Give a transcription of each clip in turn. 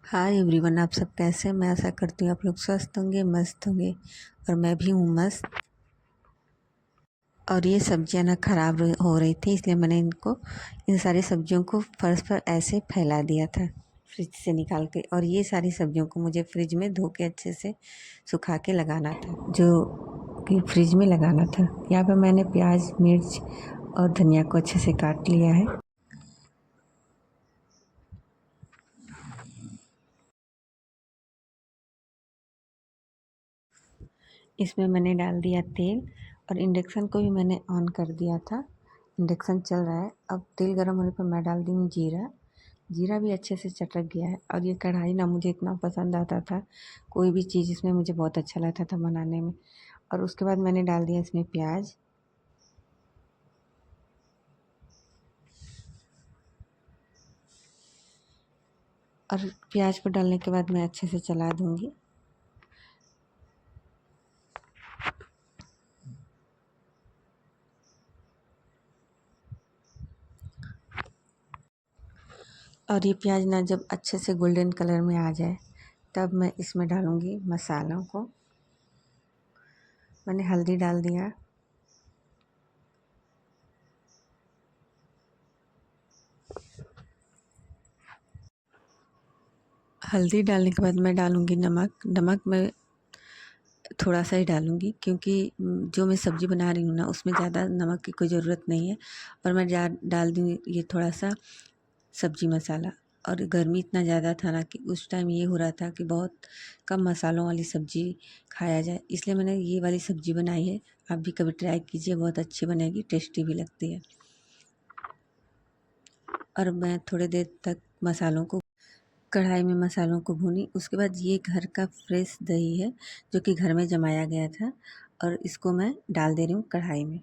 Hi everyone, आप सब कैसे हैं। मैं आशा करती हूँ आप लोग स्वस्थ होंगे, मस्त होंगे और मैं भी हूँ मस्त। और ये सब्जियां ना ख़राब हो रही थी, इसलिए मैंने इन सारी सब्जियों को फर्श पर ऐसे फैला दिया था फ्रिज से निकाल के। और ये सारी सब्जियों को मुझे फ्रिज में धो के अच्छे से सुखा के लगाना था, जो कि फ्रिज में लगाना था। यहाँ पर मैंने प्याज, मिर्च और धनिया को अच्छे से काट लिया है। इसमें मैंने डाल दिया तेल और इंडक्शन को भी मैंने ऑन कर दिया था। इंडक्शन चल रहा है। अब तेल गर्म होने पर मैं डाल दी हूँ जीरा। जीरा भी अच्छे से चटक गया है। और ये कढ़ाई ना मुझे इतना पसंद आता था, कोई भी चीज़ इसमें मुझे बहुत अच्छा लगता था बनाने में। और उसके बाद मैंने डाल दिया इसमें प्याज। और प्याज को डालने के बाद मैं अच्छे से चला दूँगी। और ये प्याज ना जब अच्छे से गोल्डन कलर में आ जाए, तब मैं इसमें डालूँगी मसालों को। मैंने हल्दी डाल दिया, हल्दी डालने के बाद मैं डालूँगी नमक। नमक मैं थोड़ा सा ही डालूँगी, क्योंकि जो मैं सब्ज़ी बना रही हूँ ना, उसमें ज़्यादा नमक की कोई ज़रूरत नहीं है। और मैं डाल दूँगी ये थोड़ा सा सब्ज़ी मसाला। और गर्मी इतना ज़्यादा था ना कि उस टाइम ये हो रहा था कि बहुत कम मसालों वाली सब्ज़ी खाया जाए, इसलिए मैंने ये वाली सब्ज़ी बनाई है। आप भी कभी ट्राई कीजिए, बहुत अच्छी बनेगी, टेस्टी भी लगती है। और मैं थोड़ी देर तक कढ़ाई में मसालों को भूनी। उसके बाद ये घर का फ्रेश दही है, जो कि घर में जमाया गया था, और इसको मैं डाल दे रही हूँ कढ़ाई में।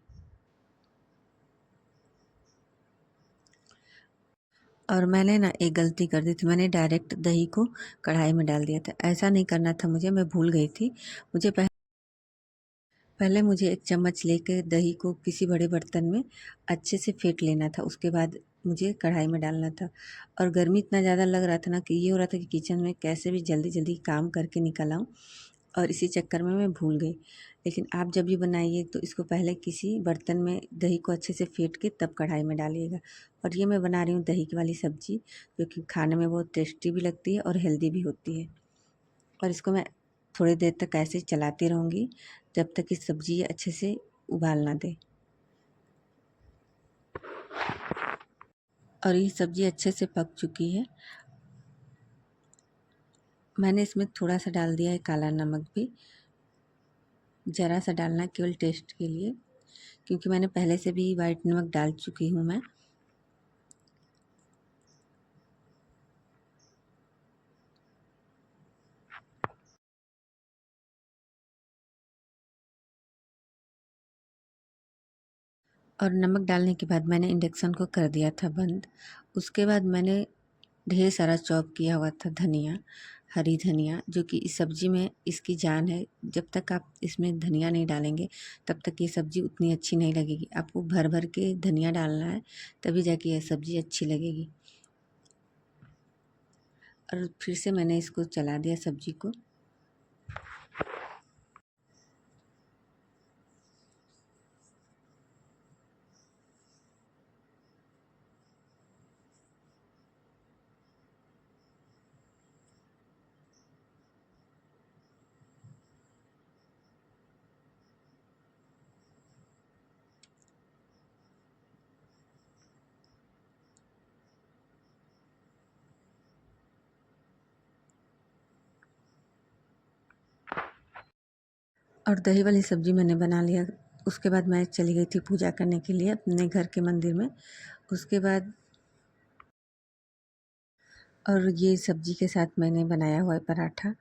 और मैंने ना एक गलती कर दी थी, मैंने डायरेक्ट दही को कढ़ाई में डाल दिया था। ऐसा नहीं करना था मुझे, मैं भूल गई थी। मुझे पहले मुझे एक चम्मच लेकर दही को किसी बड़े बर्तन में अच्छे से फेंट लेना था। उसके बाद मुझे कढ़ाई में डालना था। और गर्मी इतना ज़्यादा लग रहा था ना कि ये हो रहा था कि किचन में कैसे भी जल्दी जल्दी काम करके निकल आऊँ, और इसी चक्कर में मैं भूल गई। लेकिन आप जब भी बनाइए तो इसको पहले किसी बर्तन में दही को अच्छे से फेंट के तब कढ़ाई में डालिएगा। और ये मैं बना रही हूँ दही की वाली सब्ज़ी, जो कि खाने में बहुत टेस्टी भी लगती है और हेल्दी भी होती है। और इसको मैं थोड़ी देर तक ऐसे ही चलाती रहूँगी, जब तक कि सब्ज़ी अच्छे से उबाल ना दे। और ये सब्ज़ी अच्छे से पक चुकी है। मैंने इसमें थोड़ा सा डाल दिया है काला नमक भी, ज़रा सा डालना केवल टेस्ट के लिए, क्योंकि मैंने पहले से भी वाइट नमक डाल चुकी हूँ मैं। और नमक डालने के बाद मैंने इंडक्शन को कर दिया था बंद। उसके बाद मैंने ढेर सारा चॉप किया हुआ था धनिया, हरी धनिया, जो कि इस सब्ज़ी में इसकी जान है। जब तक आप इसमें धनिया नहीं डालेंगे, तब तक ये सब्ज़ी उतनी अच्छी नहीं लगेगी। आपको भर भर के धनिया डालना है, तभी जाके यह सब्ज़ी अच्छी लगेगी। और फिर से मैंने इसको चला दिया सब्ज़ी को। और दही वाली सब्ज़ी मैंने बना लिया। उसके बाद मैं चली गई थी पूजा करने के लिए अपने घर के मंदिर में। उसके बाद और ये सब्ज़ी के साथ मैंने बनाया हुआ है पराठा,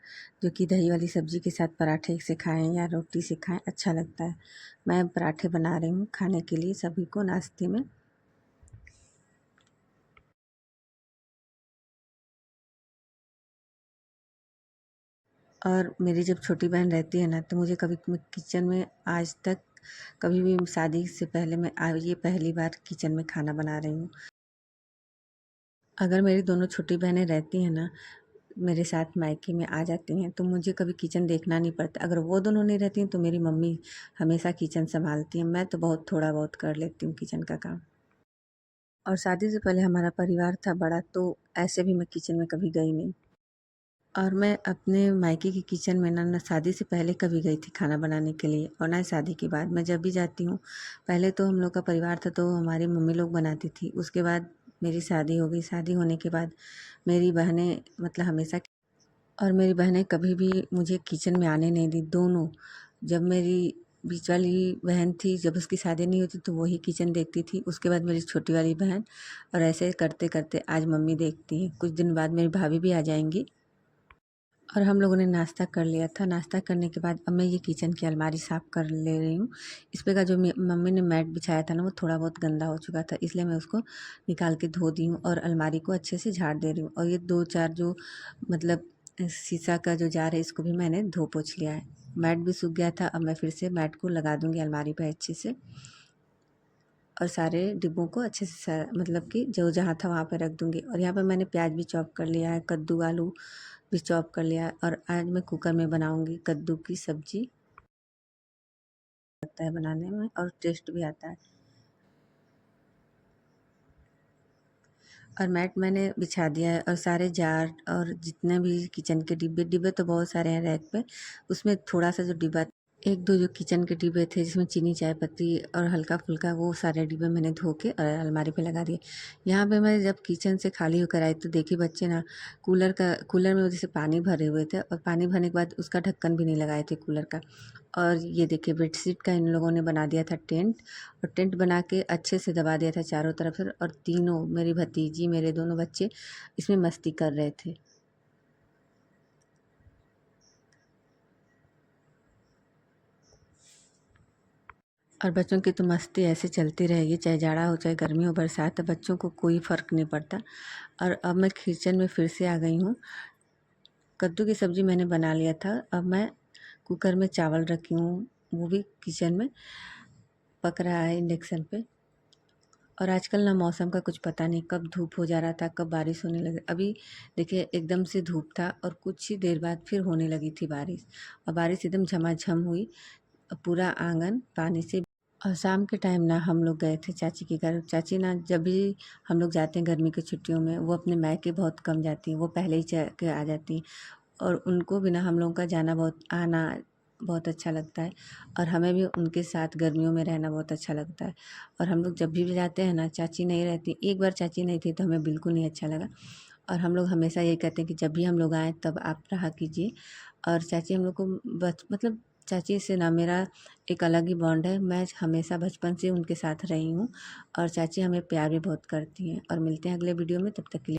जो कि दही वाली सब्ज़ी के साथ पराठे से खाएं या रोटी से खाएं, अच्छा लगता है। मैं पराठे बना रही हूँ खाने के लिए सभी को नाश्ते में। और मेरी जब छोटी बहन रहती है ना, तो मुझे कभी मैं किचन में आज तक कभी भी, शादी से पहले मैं ये पहली बार किचन में खाना बना रही हूँ। अगर मेरी दोनों छोटी बहनें रहती हैं ना, मेरे साथ मायके में आ जाती हैं, तो मुझे कभी किचन देखना नहीं पड़ता। अगर वो दोनों नहीं रहती हैं तो मेरी मम्मी हमेशा किचन संभालती हैं। मैं तो बहुत थोड़ा बहुत कर लेती हूँ किचन का काम। और शादी से पहले हमारा परिवार था बड़ा, तो ऐसे भी मैं किचन में कभी गई नहीं। और मैं अपने मायके की किचन में ना शादी से पहले कभी गई थी खाना बनाने के लिए, और ना ही शादी के बाद। मैं जब भी जाती हूँ, पहले तो हम लोग का परिवार था तो हमारी मम्मी लोग बनाती थी। उसके बाद मेरी शादी हो गई। शादी होने के बाद मेरी बहनें मतलब हमेशा, और मेरी बहनें कभी भी मुझे किचन में आने नहीं दी, दोनों। जब मेरी बीच वाली बहन थी, जब उसकी शादी नहीं होती तो वही किचन देखती थी। उसके बाद मेरी छोटी वाली बहन, और ऐसे करते करते आज मम्मी देखती हैं। कुछ दिन बाद मेरी भाभी भी आ जाएंगी। और हम लोगों ने नाश्ता कर लिया था। नाश्ता करने के बाद अब मैं ये किचन की अलमारी साफ़ कर ले रही हूँ। इस पे का जो मम्मी ने मैट बिछाया था ना, वो थोड़ा बहुत गंदा हो चुका था, इसलिए मैं उसको निकाल के धो दी हूँ और अलमारी को अच्छे से झाड़ दे रही हूँ। और ये 2-4 जो मतलब शीशा का जो जार है, इसको भी मैंने धो पोंछ लिया है। मैट भी सूख गया था, अब मैं फिर से मैट को लगा दूँगी अलमारी पे अच्छे से, और सारे डिब्बों को अच्छे से मतलब कि जो जहाँ था वहाँ पे रख दूँगी। और यहाँ पे मैंने प्याज भी चॉप कर लिया है, कद्दू आलू भी चॉप कर लिया है, और आज मैं कुकर में बनाऊँगी कद्दू की सब्ज़ी। लगता है बनाने में और टेस्ट भी आता है। और मैट मैंने बिछा दिया है, और सारे जार और जितने भी किचन के डिब्बे डिब्बे तो बहुत सारे हैं रैक पे, उसमें थोड़ा सा जो डिब्बा, एक दो जो किचन के डिब्बे थे जिसमें चीनी चाय पत्ती और हल्का फुल्का, वो सारे डिब्बे मैंने धो के और अलमारी पे लगा दिए। यहाँ पे मैं जब किचन से खाली होकर आई तो देखी बच्चे ना कूलर में जैसे पानी भरे हुए थे, और पानी भरने के बाद उसका ढक्कन भी नहीं लगाए थे कूलर का। और ये देखिए बेडशीट का इन लोगों ने बना दिया था टेंट, और टेंट बना के अच्छे से दबा दिया था चारों तरफ से, और तीनों मेरी भतीजी मेरे दोनों बच्चे इसमें मस्ती कर रहे थे। और बच्चों की तो मस्ती ऐसे चलती रहेगी, चाहे जाड़ा हो चाहे गर्मी हो बरसात, बच्चों को कोई फ़र्क नहीं पड़ता। और अब मैं किचन में फिर से आ गई हूँ। कद्दू की सब्ज़ी मैंने बना लिया था, अब मैं कुकर में चावल रखी हूँ, वो भी किचन में पक रहा है इंडक्शन पे। और आजकल ना मौसम का कुछ पता नहीं, कब धूप हो जा रहा था, कब बारिश होने लगी। अभी देखिए एकदम से धूप था और कुछ ही देर बाद फिर होने लगी थी बारिश, और बारिश एकदम झमाझम हुई, पूरा आंगन पानी से। और शाम के टाइम ना हम लोग गए थे चाची के घर। चाची ना जब भी हम लोग जाते हैं गर्मी की छुट्टियों में, वो अपने मायके बहुत कम जाती हैं, वो पहले ही जा के आ जाती हैं। और उनको भी ना हम लोगों का जाना बहुत आना बहुत अच्छा लगता है, और हमें भी उनके साथ गर्मियों में रहना बहुत अच्छा लगता है। और हम लोग जब भी जाते हैं ना, चाची नहीं रहती। एक बार चाची नहीं थी तो हमें बिल्कुल नहीं अच्छा लगा, और हम लोग हमेशा यही कहते हैं कि जब भी हम लोग आएँ तब आप रहा कीजिए। और चाची हम लोग को मतलब चाची से ना मेरा एक अलग ही बॉन्ड है। मैं हमेशा बचपन से उनके साथ रही हूँ, और चाची हमें प्यार भी बहुत करती हैं। और मिलते हैं अगले वीडियो में, तब तक के लिए।